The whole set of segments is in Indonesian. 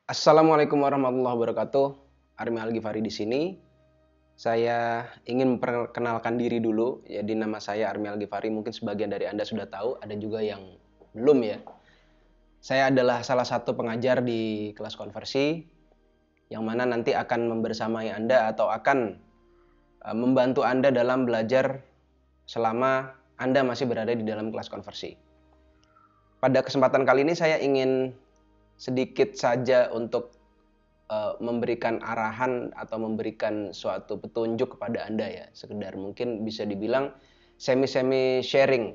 Assalamualaikum warahmatullahi wabarakatuh. Army Al-Ghifari di sini. Saya ingin memperkenalkan diri dulu. Jadi nama saya Army Al-Ghifari. Mungkin sebagian dari Anda sudah tahu, ada juga yang belum ya. Saya adalah salah satu pengajar di kelas konversi yang mana nanti akan membersamai Anda atau akan membantu Anda dalam belajar selama Anda masih berada di dalam kelas konversi. Pada kesempatan kali ini saya ingin sedikit saja untuk memberikan arahan atau memberikan suatu petunjuk kepada Anda ya. Sekedar mungkin bisa dibilang semi-semi sharing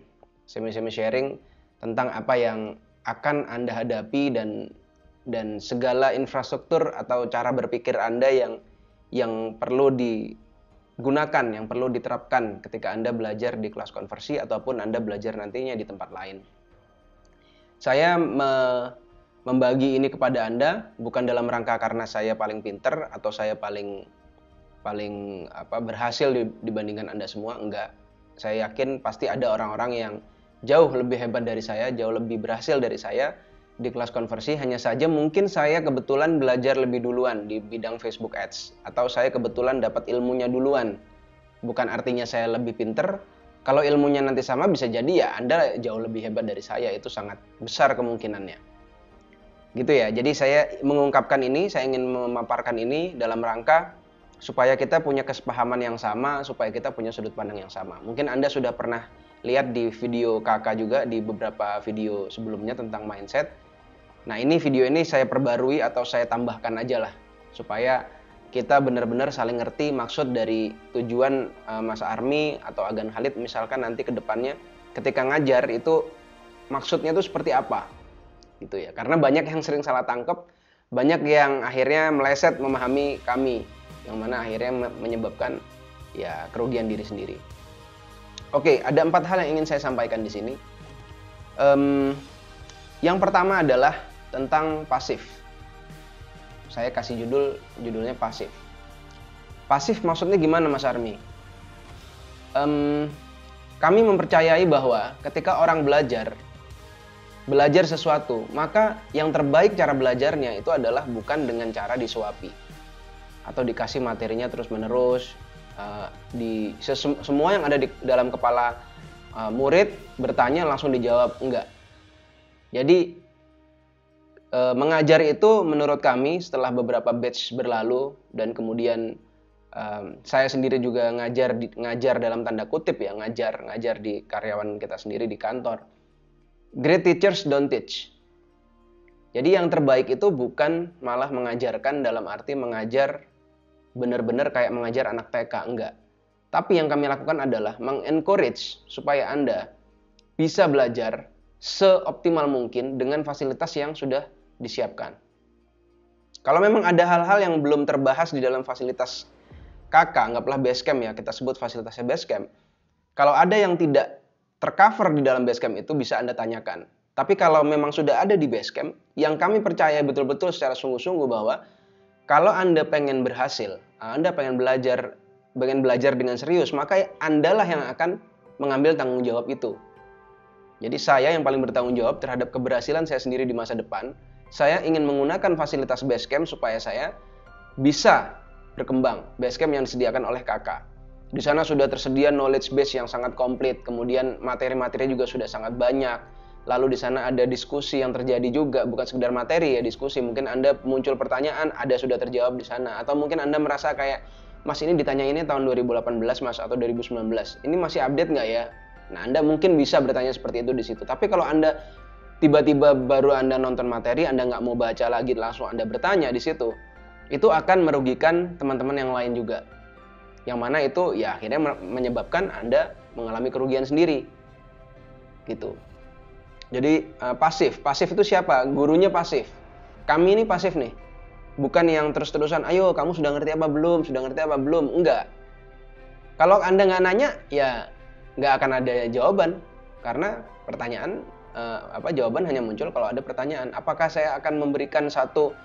tentang apa yang akan Anda hadapi dan segala infrastruktur atau cara berpikir Anda yang perlu digunakan, yang perlu diterapkan ketika Anda belajar di kelas konversi ataupun Anda belajar nantinya di tempat lain. Saya membagi ini kepada Anda bukan dalam rangka karena saya paling pinter atau saya paling berhasil dibandingkan Anda semua, enggak. Saya yakin pasti ada orang-orang yang jauh lebih hebat dari saya, jauh lebih berhasil dari saya di kelas konversi. Hanya saja mungkin saya kebetulan belajar lebih duluan di bidang Facebook Ads atau saya kebetulan dapat ilmunya duluan. Bukan artinya saya lebih pinter. Kalau ilmunya nanti sama bisa jadi ya Anda jauh lebih hebat dari saya, itu sangat besar kemungkinannya. Gitu ya. Jadi saya mengungkapkan ini, saya ingin memaparkan ini dalam rangka supaya kita punya kesepahaman yang sama, supaya kita punya sudut pandang yang sama. Mungkin Anda sudah pernah lihat di video kakak juga, di beberapa video sebelumnya tentang mindset. Nah, video ini saya perbarui atau saya tambahkan aja lah supaya kita benar-benar saling ngerti maksud dari tujuan Mas Army atau Agan Khalid misalkan nanti ke depannya ketika ngajar itu maksudnya itu seperti apa gitu ya. Karena banyak yang sering salah tangkap, banyak yang akhirnya meleset memahami kami yang mana akhirnya menyebabkan ya kerugian diri sendiri. Oke, ada 4 hal yang ingin saya sampaikan di sini. Yang pertama adalah tentang pasif. Saya kasih judulnya pasif. Pasif maksudnya gimana Mas Army? Kami mempercayai bahwa ketika orang belajar sesuatu, maka yang terbaik cara belajarnya itu adalah bukan dengan cara disuapi atau dikasih materinya terus-menerus. Semua yang ada di dalam kepala murid bertanya langsung dijawab, enggak. Jadi mengajar itu menurut kami setelah beberapa batch berlalu dan kemudian saya sendiri juga ngajar dalam tanda kutip ya, ngajar di karyawan kita sendiri di kantor. Great teachers don't teach. Jadi yang terbaik itu bukan malah mengajarkan dalam arti mengajar benar-benar kayak mengajar anak TK, enggak. Tapi yang kami lakukan adalah mengencourage supaya Anda bisa belajar seoptimal mungkin dengan fasilitas yang sudah disiapkan. Kalau memang ada hal-hal yang belum terbahas di dalam fasilitas kakak, anggaplah Basecamp ya, kita sebut fasilitasnya Basecamp. Kalau ada yang tidak tercover di dalam Basecamp itu bisa Anda tanyakan. Tapi kalau memang sudah ada di Basecamp, yang kami percaya betul-betul secara sungguh-sungguh bahwa kalau Anda pengen berhasil, Anda pengen belajar dengan serius, maka Andalah yang akan mengambil tanggung jawab itu. Jadi saya yang paling bertanggung jawab terhadap keberhasilan saya sendiri di masa depan. Saya ingin menggunakan fasilitas Basecamp supaya saya bisa berkembang. Basecamp yang disediakan oleh kakak. Di sana sudah tersedia knowledge base yang sangat komplit, kemudian materi-materi juga sudah sangat banyak. Lalu di sana ada diskusi yang terjadi juga, bukan sekedar materi ya, diskusi. Mungkin Anda muncul pertanyaan, ada sudah terjawab di sana. Atau mungkin Anda merasa kayak, Mas ini ditanya ini tahun 2018 Mas atau 2019. Ini masih update nggak ya? Nah, Anda mungkin bisa bertanya seperti itu di situ. Tapi kalau Anda tiba-tiba baru Anda nonton materi, Anda nggak mau baca lagi, langsung Anda bertanya di situ, itu akan merugikan teman-teman yang lain juga. Yang mana itu ya akhirnya menyebabkan Anda mengalami kerugian sendiri. Gitu. Jadi pasif itu siapa? Gurunya pasif. Kami ini pasif nih. Bukan yang terus-terusan, ayo kamu sudah ngerti apa belum? Enggak. Kalau Anda nggak nanya, ya nggak akan ada jawaban. Karena pertanyaan, jawaban hanya muncul kalau ada pertanyaan. Apakah saya akan memberikan satu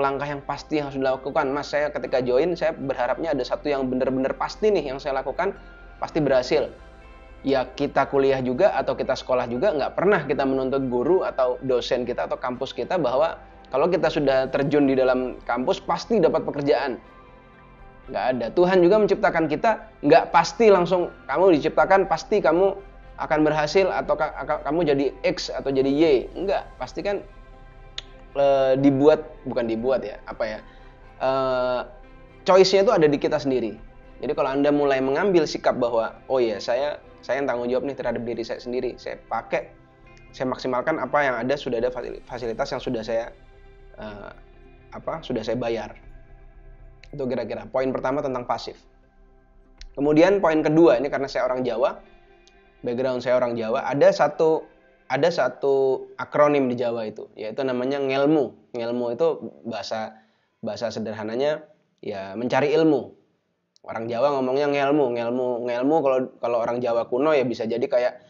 langkah yang pasti yang harus dilakukan? Mas, saya ketika join, saya berharapnya ada satu yang benar-benar pasti nih yang saya lakukan, pasti berhasil. ya kita kuliah juga atau kita sekolah juga nggak pernah kita menuntut guru atau dosen kita atau kampus kita bahwa kalau kita sudah terjun di dalam kampus pasti dapat pekerjaan. Nggak ada. Tuhan juga menciptakan kita nggak pasti langsung kamu diciptakan pasti kamu akan berhasil atau kamu jadi X atau jadi Y. Enggak, pasti kan bukan dibuat ya, apa ya, choice-nya itu ada di kita sendiri. Jadi kalau Anda mulai mengambil sikap bahwa oh ya saya yang tanggung jawab nih terhadap diri saya sendiri, saya maksimalkan apa yang ada, sudah ada fasilitas yang sudah saya bayar. Itu kira-kira poin pertama tentang pasif. Kemudian poin kedua, ini karena saya orang Jawa, background saya orang Jawa, ada satu akronim di Jawa itu, yaitu namanya ngelmu. Ngelmu itu bahasa sederhananya ya mencari ilmu. Orang Jawa ngomongnya ngelmu kalau orang Jawa kuno ya bisa jadi kayak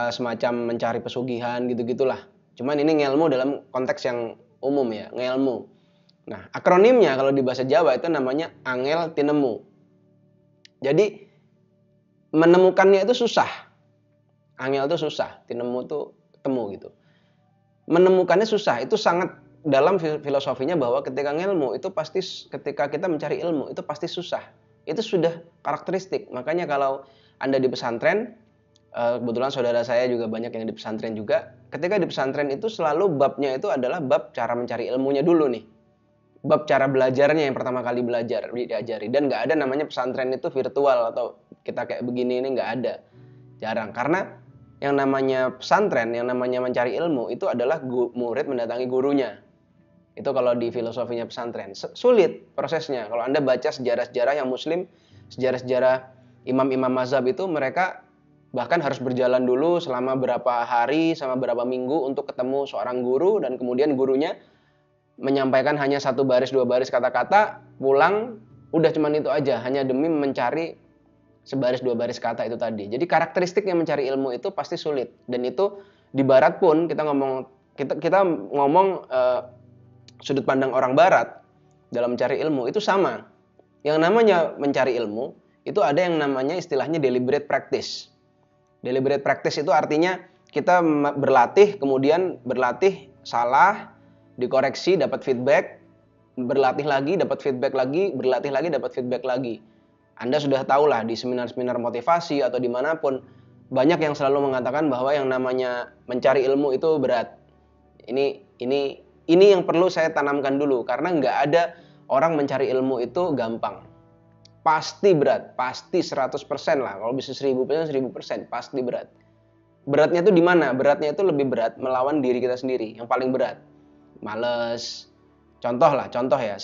semacam mencari pesugihan gitu-gitulah. Cuman ini ngelmu dalam konteks yang umum ya, ngelmu. Nah, akronimnya kalau di bahasa Jawa itu namanya angel tinemu. Jadi menemukannya itu susah. Angel itu susah, tinemu itu ketemu gitu. Menemukannya susah, itu sangat dalam filosofinya bahwa ketika ngelmu itu pasti, ketika kita mencari ilmu itu pasti susah. Itu sudah karakteristik. Makanya kalau Anda di pesantren, kebetulan saudara saya juga banyak yang di pesantren juga. Ketika di pesantren itu selalu babnya itu adalah bab cara mencari ilmunya dulu nih. Bab cara belajarnya yang pertama kali diajari. Dan nggak ada namanya pesantren itu virtual atau kita kayak begini ini nggak ada. Jarang. Karena yang namanya pesantren, yang namanya mencari ilmu itu adalah murid mendatangi gurunya. Itu kalau di filosofinya pesantren. Sulit prosesnya. Kalau Anda baca sejarah-sejarah yang muslim, sejarah-sejarah imam-imam mazhab itu, mereka bahkan harus berjalan dulu selama berapa hari, sama berapa minggu untuk ketemu seorang guru, dan kemudian gurunya menyampaikan hanya 1 baris 2 baris kata-kata, pulang udah cuman itu aja, hanya demi mencari sebaris 2 baris kata itu tadi. Jadi karakteristiknya mencari ilmu itu pasti sulit, dan itu di barat pun kita ngomong sudut pandang orang barat dalam mencari ilmu itu sama. Yang namanya mencari ilmu itu ada yang namanya istilahnya deliberate practice. Deliberate practice itu artinya kita berlatih, kemudian berlatih salah, dikoreksi, dapat feedback, berlatih lagi, dapat feedback lagi, berlatih lagi, dapat feedback lagi. Anda sudah tahu lah di seminar-seminar motivasi atau dimanapun, banyak yang selalu mengatakan bahwa yang namanya mencari ilmu itu berat. Ini yang perlu saya tanamkan dulu, karena nggak ada orang mencari ilmu itu gampang. Pasti berat, pasti 100% lah. Kalau bisa 1000%, 1000%, pasti berat. Beratnya itu di mana? Beratnya itu lebih berat melawan diri kita sendiri, yang paling berat. Males. Contoh ya.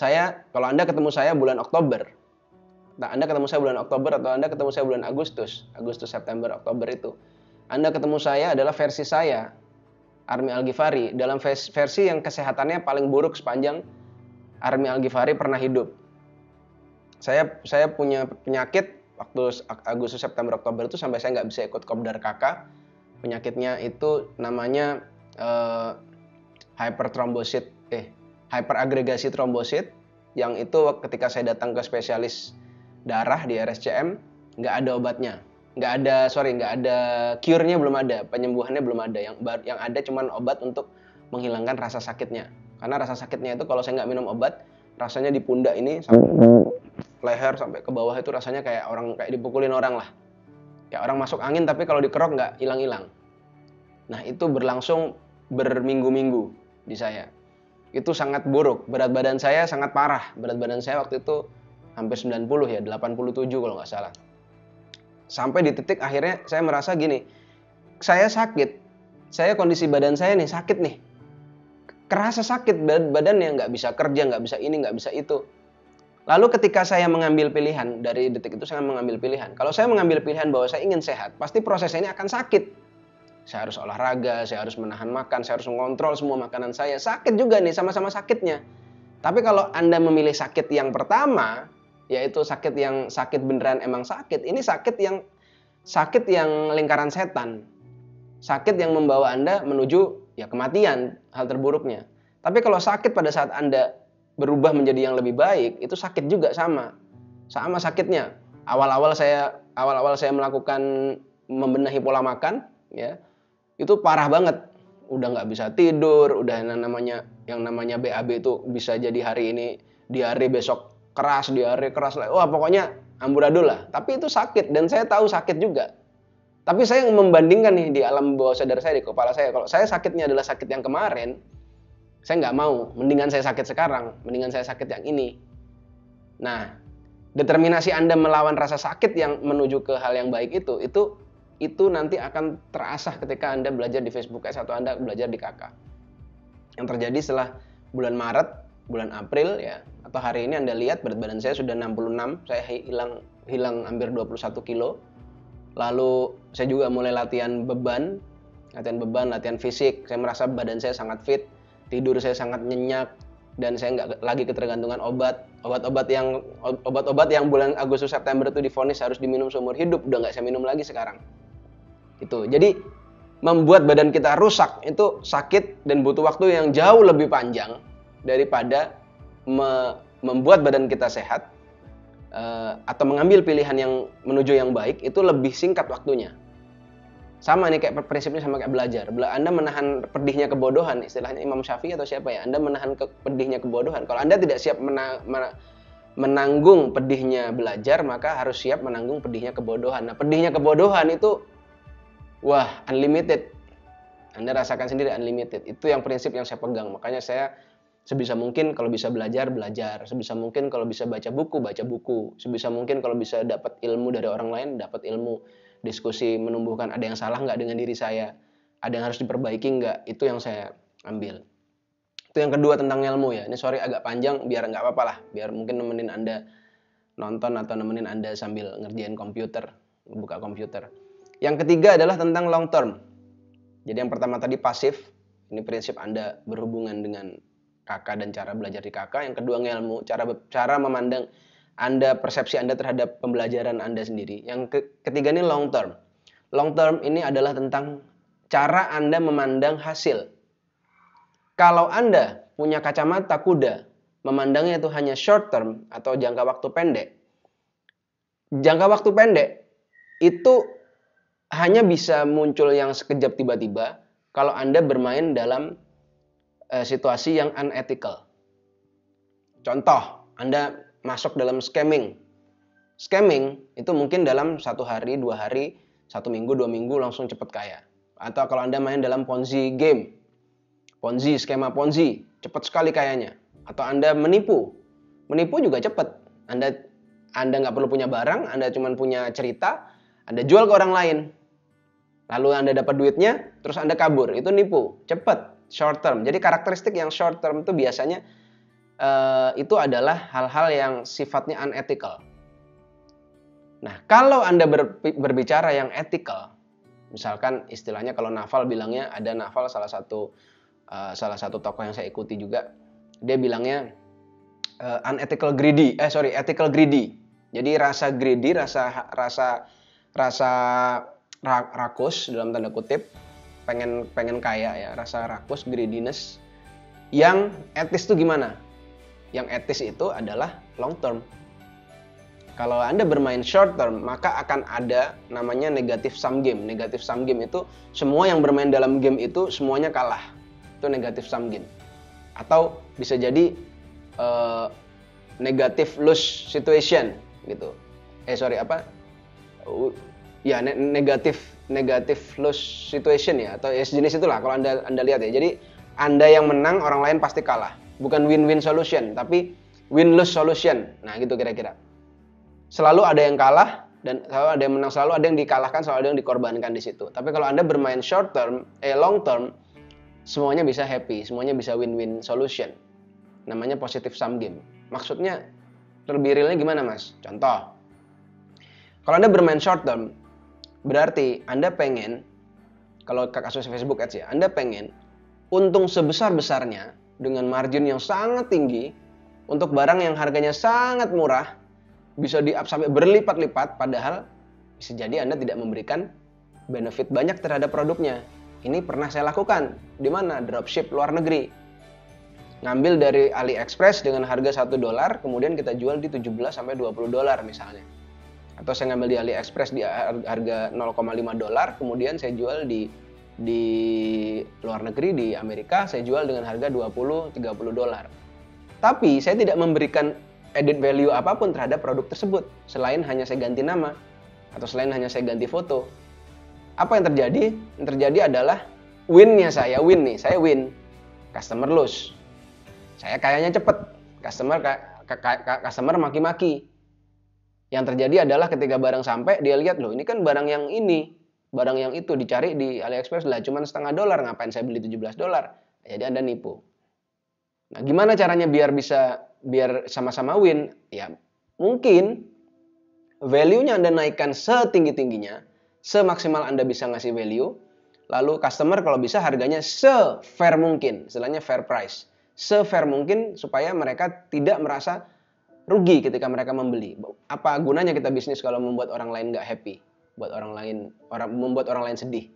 Kalau Anda ketemu saya bulan Oktober. Nah, Anda ketemu saya bulan Oktober atau Anda ketemu saya bulan Agustus, September, Oktober itu. Anda ketemu saya adalah versi saya, Army Al-Ghifari, dalam versi yang kesehatannya paling buruk sepanjang Army Al-Ghifari pernah hidup. Saya punya penyakit waktu Agustus, September, Oktober itu sampai saya nggak bisa ikut Kopdar KK. Penyakitnya itu namanya hyperagregasi trombosit, yang itu ketika saya datang ke spesialis darah di RSCM nggak ada obatnya, nggak ada cure-nya, belum ada, penyembuhannya belum ada. Yang ada cuman obat untuk menghilangkan rasa sakitnya, karena rasa sakitnya itu kalau saya nggak minum obat, rasanya di pundak ini sampai leher sampai ke bawah itu rasanya kayak dipukulin orang lah, kayak orang masuk angin tapi kalau dikerok nggak hilang-hilang. Nah, itu berlangsung berminggu-minggu di saya. Itu sangat buruk. Berat badan saya sangat parah. Berat badan saya waktu itu hampir 90 ya, 87 kalau nggak salah. Sampai di titik akhirnya saya merasa gini, saya sakit. Kondisi badan saya nih sakit nih. Kerasa sakit badannya, nggak bisa kerja, nggak bisa ini, nggak bisa itu. Lalu ketika saya mengambil pilihan, dari detik itu saya mengambil pilihan. Kalau saya mengambil pilihan bahwa saya ingin sehat, pasti proses ini akan sakit. Saya harus olahraga, saya harus menahan makan, saya harus mengontrol semua makanan saya. Sakit juga nih, sama-sama sakitnya. Tapi kalau Anda memilih sakit yang pertama, yaitu sakit beneran emang sakit. Ini sakit yang lingkaran setan. Sakit yang membawa Anda menuju ya kematian, hal terburuknya. Tapi kalau sakit pada saat Anda berubah menjadi yang lebih baik, itu sakit juga sama sakitnya. Awal-awal saya membenahi pola makan, ya, itu parah banget. Udah nggak bisa tidur, udah yang namanya BAB itu bisa jadi hari ini diare, besok keras, diare keras lah. Wah, pokoknya amburadul lah. Tapi itu sakit dan saya tahu sakit juga. Tapi saya membandingkan nih di alam bawah sadar saya, di kepala saya. Kalau saya sakitnya adalah sakit yang kemarin, saya nggak mau. Mendingan saya sakit sekarang, mendingan saya sakit yang ini. Nah, determinasi Anda melawan rasa sakit yang menuju ke hal yang baik itu nanti akan terasah ketika Anda belajar di Facebook Ads atau Anda belajar di KK. Yang terjadi setelah bulan Maret, bulan April ya, atau hari ini Anda lihat berat badan saya sudah 66, saya hilang hampir 21 kilo. Lalu saya juga mulai latihan beban, latihan fisik. Saya merasa badan saya sangat fit, tidur saya sangat nyenyak, dan saya nggak lagi ketergantungan obat-obat yang bulan Agustus September itu divonis harus diminum seumur hidup, udah nggak saya minum lagi sekarang. Itu. Jadi membuat badan kita rusak itu sakit dan butuh waktu yang jauh lebih panjang daripada membuat badan kita sehat. Atau mengambil pilihan yang menuju yang baik itu lebih singkat waktunya. Sama nih kayak prinsipnya sama kayak belajar. Anda menahan pedihnya kebodohan, istilahnya Imam Syafi'i atau siapa ya? Anda menahan pedihnya kebodohan. Kalau Anda tidak siap menanggung pedihnya belajar, maka harus siap menanggung pedihnya kebodohan. Nah, pedihnya kebodohan itu wah, unlimited. Anda rasakan sendiri unlimited. Itu yang prinsip yang saya pegang. Makanya saya sebisa mungkin kalau bisa belajar, sebisa mungkin kalau bisa baca buku, sebisa mungkin kalau bisa dapat ilmu dari orang lain, dapat ilmu, diskusi, menumbuhkan ada yang salah nggak dengan diri saya, ada yang harus diperbaiki nggak, itu yang saya ambil. Itu yang kedua tentang ilmu ya, ini sorry agak panjang, biar nggak apa-apa lah, biar mungkin nemenin Anda nonton atau nemenin Anda sambil ngerjain komputer, buka komputer. Yang ketiga adalah tentang long term. Jadi yang pertama tadi pasif, ini prinsip Anda berhubungan dengan KK dan cara belajar di KK. Yang kedua ngelmu, cara memandang Anda, persepsi Anda terhadap pembelajaran Anda sendiri. Yang ketiga ini long term. Long term ini adalah tentang cara Anda memandang hasil. Kalau Anda punya kacamata kuda, memandangnya itu hanya short term atau jangka waktu pendek. Jangka waktu pendek itu hanya bisa muncul yang sekejap tiba-tiba kalau Anda bermain dalam situasi yang unethical. Contoh, Anda masuk dalam scamming. Scamming itu mungkin dalam 1 hari, 2 hari, 1 minggu, 2 minggu langsung cepat kaya. Atau kalau Anda main dalam Ponzi game, skema Ponzi, cepat sekali kayanya. Atau Anda menipu juga cepat. Anda nggak perlu punya barang, Anda cuma punya cerita, Anda jual ke orang lain. Lalu Anda dapat duitnya, terus Anda kabur. Itu nipu, cepat. Short term. Jadi karakteristik yang short term itu biasanya itu adalah hal-hal yang sifatnya unethical. Nah, kalau Anda berbicara yang ethical, misalkan istilahnya kalau Naval bilangnya, ada Naval salah satu tokoh yang saya ikuti juga, dia bilangnya ethical greedy. Jadi rasa greedy, rasa rakus dalam tanda kutip, pengen kaya ya, rasa rakus, greediness. Yang etis itu gimana? Yang etis itu adalah long term. Kalau Anda bermain short term, maka akan ada namanya negative sum game. Negative sum game itu semua yang bermain dalam game itu semuanya kalah. Itu negative sum game. Atau bisa jadi negative lose situation gitu. Negative lose situation ya, atau sejenis itulah kalau Anda lihat ya. Jadi Anda yang menang, orang lain pasti kalah. Bukan win-win solution, tapi win-lose solution. Nah, gitu kira-kira. Selalu ada yang kalah dan selalu ada yang menang, selalu ada yang dikalahkan, selalu ada yang dikorbankan di situ. Tapi kalau Anda bermain long term, semuanya bisa happy, semuanya bisa win-win solution. Namanya positive sum game. Maksudnya lebih realnya gimana, Mas? Contoh. Kalau Anda bermain short term, berarti Anda pengen, kalau kasus Facebook Ads ya, Anda pengen untung sebesar-besarnya dengan margin yang sangat tinggi untuk barang yang harganya sangat murah, bisa di-up sampai berlipat-lipat, padahal bisa jadi Anda tidak memberikan benefit banyak terhadap produknya. Ini pernah saya lakukan. Di mana? Dropship luar negeri. Ngambil dari AliExpress dengan harga $1, kemudian kita jual di $17 sampai $20 misalnya. Atau saya ngambil di AliExpress di harga $0,5, kemudian saya jual di luar negeri, di Amerika, saya jual dengan harga $20-30. Tapi saya tidak memberikan added value apapun terhadap produk tersebut selain hanya saya ganti nama atau selain hanya saya ganti foto. Apa yang terjadi? Yang terjadi adalah win-nya saya win, customer lose. Saya kayaknya cepet, customer maki-maki. Yang terjadi adalah ketika barang sampai, dia lihat, loh ini kan barang yang ini, barang yang itu dicari di AliExpress lah cuma $0,5, ngapain saya beli $17? Jadi Anda nipu. Nah, gimana caranya biar sama-sama win? Ya, mungkin value-nya Anda naikkan setinggi-tingginya, semaksimal Anda bisa ngasih value, lalu customer kalau bisa harganya se-fair mungkin, istilahnya fair price. Se-fair mungkin supaya mereka tidak merasa rugi ketika mereka membeli. Apa gunanya kita bisnis kalau membuat orang lain nggak happy, membuat orang lain sedih,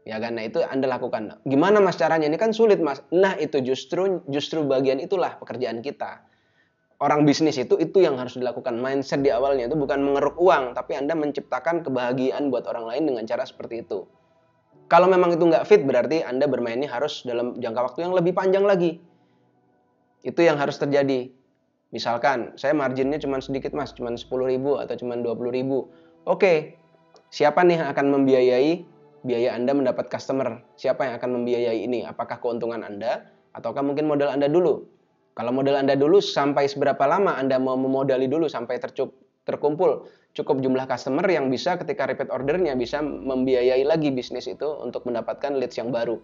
ya kan? Nah itu Anda lakukan. Gimana mas caranya? Ini kan sulit mas. Nah itu justru bagian itulah pekerjaan kita. Orang bisnis itu yang harus dilakukan. Mindset di awalnya itu bukan mengeruk uang, tapi Anda menciptakan kebahagiaan buat orang lain dengan cara seperti itu. Kalau memang itu nggak fit, berarti Anda bermainnya harus dalam jangka waktu yang lebih panjang lagi. Itu yang harus terjadi. Misalkan, saya marginnya cuma sedikit mas, cuma 10.000 atau cuma 20.000. Oke, siapa nih yang akan membiayai biaya Anda mendapat customer? Siapa yang akan membiayai ini? Apakah keuntungan Anda? Ataukah mungkin modal Anda dulu? Kalau modal Anda dulu, sampai seberapa lama Anda mau memodali dulu sampai terkumpul cukup jumlah customer yang bisa ketika repeat ordernya bisa membiayai lagi bisnis itu untuk mendapatkan leads yang baru.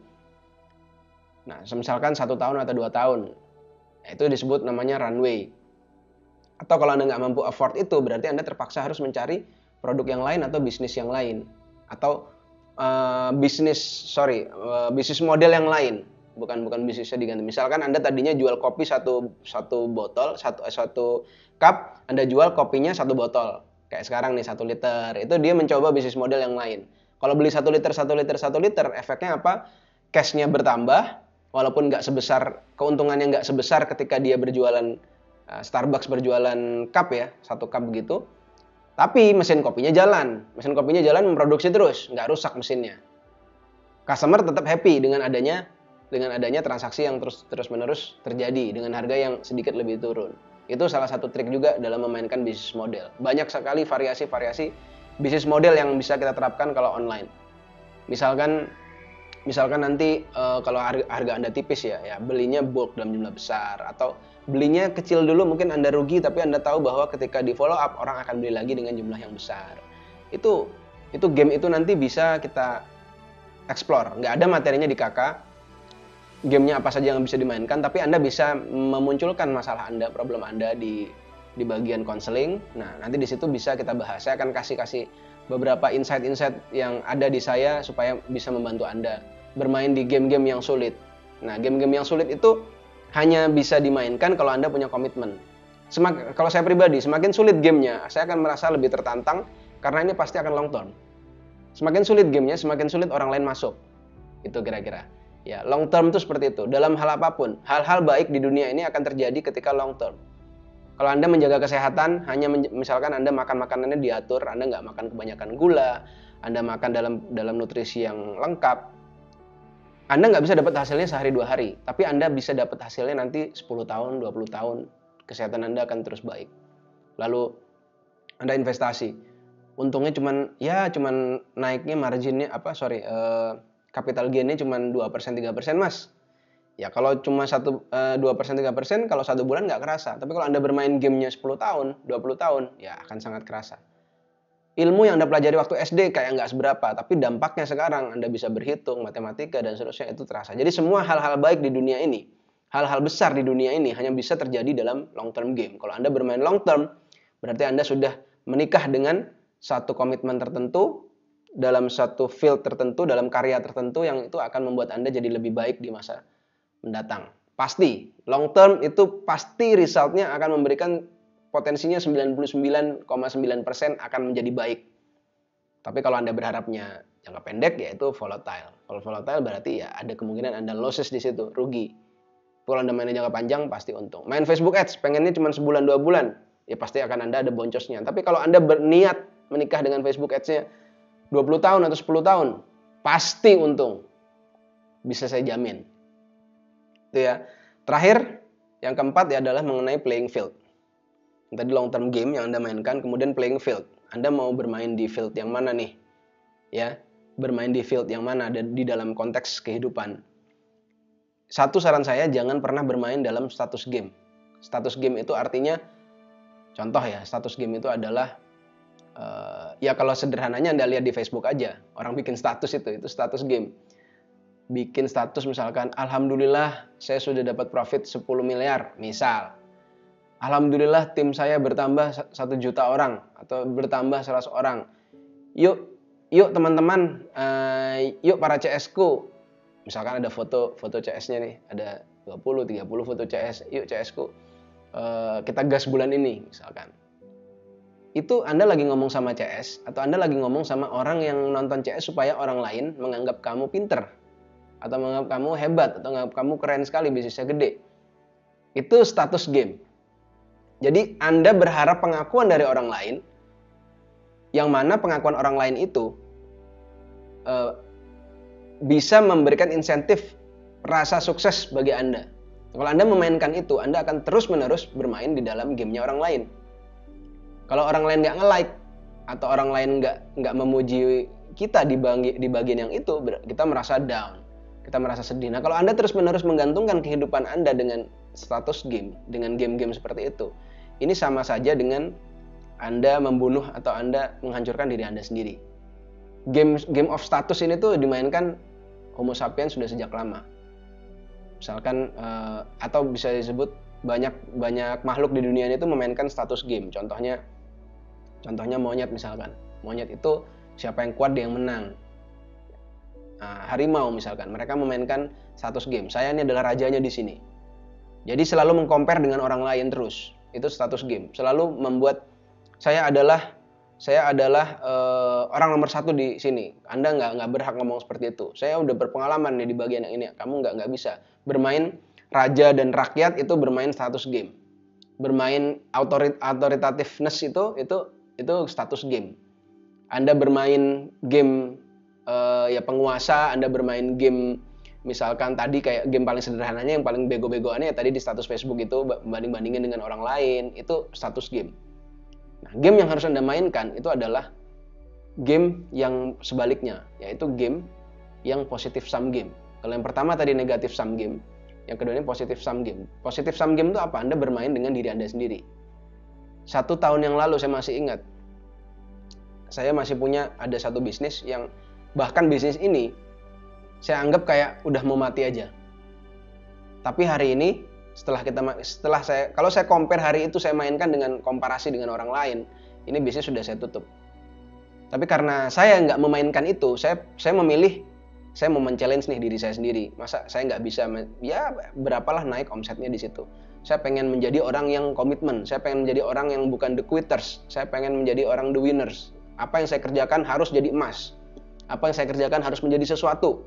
Nah, misalkan 1 tahun atau 2 tahun. Itu disebut namanya runway. Atau kalau Anda nggak mampu afford itu, berarti Anda terpaksa harus mencari produk yang lain atau bisnis yang lain. Atau bisnis model yang lain. Bukan bisnisnya diganti. Misalkan Anda tadinya jual kopi satu cup, Anda jual kopinya 1 botol. Kayak sekarang nih 1 liter. Itu dia mencoba bisnis model yang lain. Kalau beli 1 liter, efeknya apa? Cash-nya bertambah, walaupun keuntungannya nggak sebesar ketika dia berjualan Starbucks berjualan cup ya, 1 cup begitu. Tapi mesin kopinya jalan memproduksi terus, nggak rusak mesinnya. Customer tetap happy dengan adanya transaksi yang terus-menerus terjadi dengan harga yang sedikit lebih turun. Itu salah satu trik juga dalam memainkan bisnis model. Banyak sekali variasi-variasi bisnis model yang bisa kita terapkan kalau online. Misalkan nanti kalau harga Anda tipis ya belinya bulk dalam jumlah besar, atau belinya kecil dulu mungkin Anda rugi, tapi Anda tahu bahwa ketika di follow up orang akan beli lagi dengan jumlah yang besar. Itu game itu nanti bisa kita explore. Nggak ada materinya di KK, gamenya apa saja yang bisa dimainkan, tapi Anda bisa memunculkan masalah Anda, problem Anda di bagian konseling. Nah, nanti di situ bisa kita bahas. Saya akan kasih beberapa insight-insight yang ada di saya supaya bisa membantu Anda bermain di game-game yang sulit. Nah, game-game yang sulit itu hanya bisa dimainkan kalau Anda punya komitmen. Kalau saya pribadi, semakin sulit gamenya, saya akan merasa lebih tertantang karena ini pasti akan long term. Semakin sulit gamenya, semakin sulit orang lain masuk. Itu kira-kira. Ya, long term itu seperti itu. Dalam hal apapun, hal-hal baik di dunia ini akan terjadi ketika long term. Kalau Anda menjaga kesehatan, misalkan Anda makan makanannya diatur, Anda nggak makan kebanyakan gula, Anda makan dalam nutrisi yang lengkap, Anda nggak bisa dapat hasilnya sehari 2 hari, tapi Anda bisa dapat hasilnya nanti 10 tahun, 20 tahun, kesehatan Anda akan terus baik. Lalu Anda investasi, untungnya cuman naiknya marginnya capital gainnya cuma 2%, 3% mas. Ya kalau cuma 2%, 3%, kalau 1 bulan nggak kerasa. Tapi kalau Anda bermain gamenya 10 tahun, 20 tahun, ya akan sangat kerasa. Ilmu yang Anda pelajari waktu SD kayak nggak seberapa, tapi dampaknya sekarang Anda bisa berhitung, matematika, dan seterusnya itu terasa. Jadi semua hal-hal baik di dunia ini, hal-hal besar di dunia ini hanya bisa terjadi dalam long term game. Kalau Anda bermain long term, berarti Anda sudah menikah dengan satu komitmen tertentu, dalam satu field tertentu, dalam karya tertentu yang itu akan membuat Anda jadi lebih baik di masa mendatang. Pasti, long term itu pasti resultnya akan memberikan potensinya 99,9% akan menjadi baik. Tapi kalau Anda berharapnya jangka pendek, yaitu volatile. Kalau volatile berarti ya ada kemungkinan Anda losses di situ, rugi. Kalau Anda mainnya jangka panjang, pasti untung. Main Facebook Ads, pengennya cuma sebulan 2 bulan, ya pasti akan Anda ada boncosnya. Tapi kalau Anda berniat menikah dengan Facebook Ads-nya 20 tahun atau 10 tahun, pasti untung. Bisa saya jamin. Itu ya. Terakhir, yang keempat ya adalah mengenai playing field. Tadi long term game yang Anda mainkan, kemudian playing field. Anda mau bermain di field yang mana nih? Ya, bermain di field yang mana di dalam konteks kehidupan. Satu saran saya, jangan pernah bermain dalam status game. Status game itu artinya, contoh ya, status game itu adalah, ya kalau sederhananya Anda lihat di Facebook aja, orang bikin status itu status game. Bikin status misalkan, Alhamdulillah saya sudah dapat profit 10 miliar, misal. Alhamdulillah tim saya bertambah 1 juta orang, atau bertambah 100 orang. Yuk teman-teman, yuk para CS-ku. Misalkan ada foto CS-nya nih, ada 20-30 foto CS, yuk CS-ku. Kita gas bulan ini, misalkan. Itu Anda lagi ngomong sama CS, atau Anda lagi ngomong sama orang yang nonton CS supaya orang lain menganggap kamu pinter, atau menganggap kamu hebat, atau menganggap kamu keren sekali, bisnisnya gede. Itu status game. Jadi Anda berharap pengakuan dari orang lain, yang mana pengakuan orang lain itu bisa memberikan insentif rasa sukses bagi Anda. Kalau Anda memainkan itu, Anda akan terus-menerus bermain di dalam gamenya orang lain. Kalau orang lain nggak nge-like, atau orang lain nggak memuji kita di bagian yang itu, kita merasa down, kita merasa sedih. Nah, kalau Anda terus-menerus menggantungkan kehidupan Anda dengan status game, dengan game-game seperti itu, ini sama saja dengan Anda membunuh atau Anda menghancurkan diri Anda sendiri. Game of status ini tuh dimainkan Homo sapiens sudah sejak lama. Misalkan atau bisa disebut banyak makhluk di dunia ini tuh memainkan status game. Contohnya monyet misalkan. Monyet itu siapa yang kuat dia yang menang. Harimau misalkan, mereka memainkan status game. Saya ini adalah rajanya di sini. Jadi selalu mengcompare dengan orang lain terus. Itu status game. Selalu membuat saya adalah orang nomor 1 di sini. Anda nggak berhak ngomong seperti itu. Saya udah berpengalaman nih di bagian yang ini. Kamu nggak bisa. Bermain raja dan rakyat itu bermain status game. Bermain autoritativeness itu status game. Anda bermain game ya penguasa. Anda bermain game misalkan tadi kayak game paling sederhananya yang paling bego-begoannya ya tadi di status Facebook itu banding-bandingin dengan orang lain. Itu status game. Nah, game yang harus Anda mainkan itu adalah game yang sebaliknya, yaitu game yang positive sum game. Kalau yang pertama tadi negative sum game, yang kedua ini positive sum game. Positive sum game itu apa? Anda bermain dengan diri Anda sendiri. 1 tahun yang lalu saya masih ingat, saya masih punya ada satu bisnis yang bahkan bisnis ini saya anggap kayak udah mau mati aja. Tapi hari ini kalau saya compare hari itu saya mainkan dengan komparasi dengan orang lain, ini bisnis sudah saya tutup. Tapi karena saya nggak memainkan itu, saya memilih, saya mau men-challenge nih diri saya sendiri. Masa saya nggak bisa, ya berapalah naik omsetnya di situ. Saya pengen menjadi orang yang komitmen, saya pengen menjadi orang yang bukan the quitters, saya pengen menjadi orang the winners. Apa yang saya kerjakan harus jadi emas. Apa yang saya kerjakan harus menjadi sesuatu.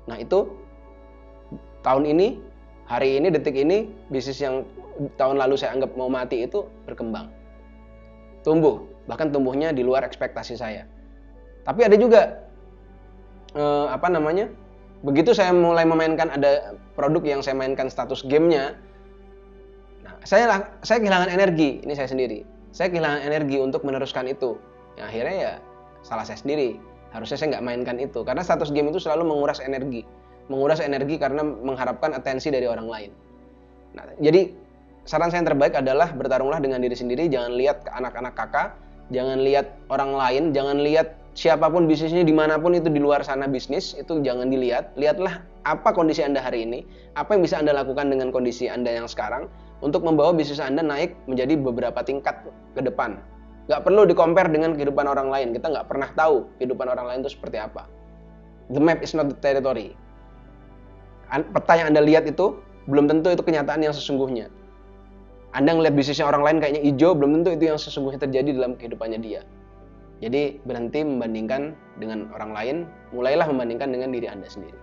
Nah itu, tahun ini, hari ini, detik ini, bisnis yang tahun lalu saya anggap mau mati itu berkembang. Tumbuh, bahkan tumbuhnya di luar ekspektasi saya. Tapi ada juga, begitu saya mulai memainkan ada produk yang saya mainkan status gamenya, nah, saya kehilangan energi, ini saya sendiri. Saya kehilangan energi untuk meneruskan itu. Yang akhirnya ya salah saya sendiri. Harusnya saya nggak mainkan itu, karena status game itu selalu menguras energi. Menguras energi karena mengharapkan atensi dari orang lain. Nah, jadi saran saya yang terbaik adalah bertarunglah dengan diri sendiri, jangan lihat ke anak-anak kakak, jangan lihat orang lain, jangan lihat siapapun bisnisnya dimanapun itu di luar sana bisnis, itu jangan dilihat. Lihatlah apa kondisi Anda hari ini, apa yang bisa Anda lakukan dengan kondisi Anda yang sekarang untuk membawa bisnis Anda naik menjadi beberapa tingkat ke depan. Nggak perlu di-compare dengan kehidupan orang lain, kita nggak pernah tahu kehidupan orang lain itu seperti apa. The map is not the territory. Peta yang Anda lihat itu belum tentu itu kenyataan yang sesungguhnya. Anda ngelihat bisnisnya orang lain kayaknya hijau, belum tentu itu yang sesungguhnya terjadi dalam kehidupannya dia. Jadi berhenti membandingkan dengan orang lain, mulailah membandingkan dengan diri Anda sendiri.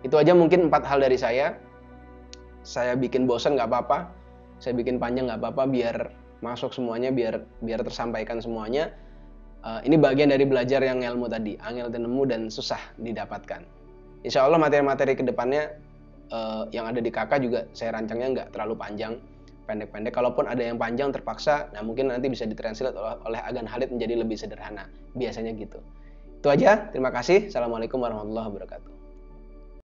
Itu aja mungkin 4 hal dari saya. Saya bikin bosan nggak apa-apa, saya bikin panjang nggak apa-apa biar masuk semuanya, biar tersampaikan semuanya. Ini bagian dari belajar yang ilmu tadi, angel nemu dan susah didapatkan. Insya Allah materi-materi kedepannya yang ada di kakak juga saya rancangnya nggak terlalu panjang, pendek-pendek. Kalaupun ada yang panjang terpaksa, nah mungkin nanti bisa ditranslate oleh Agan Halid menjadi lebih sederhana. Biasanya gitu. Itu aja, terima kasih. Assalamualaikum warahmatullahi wabarakatuh.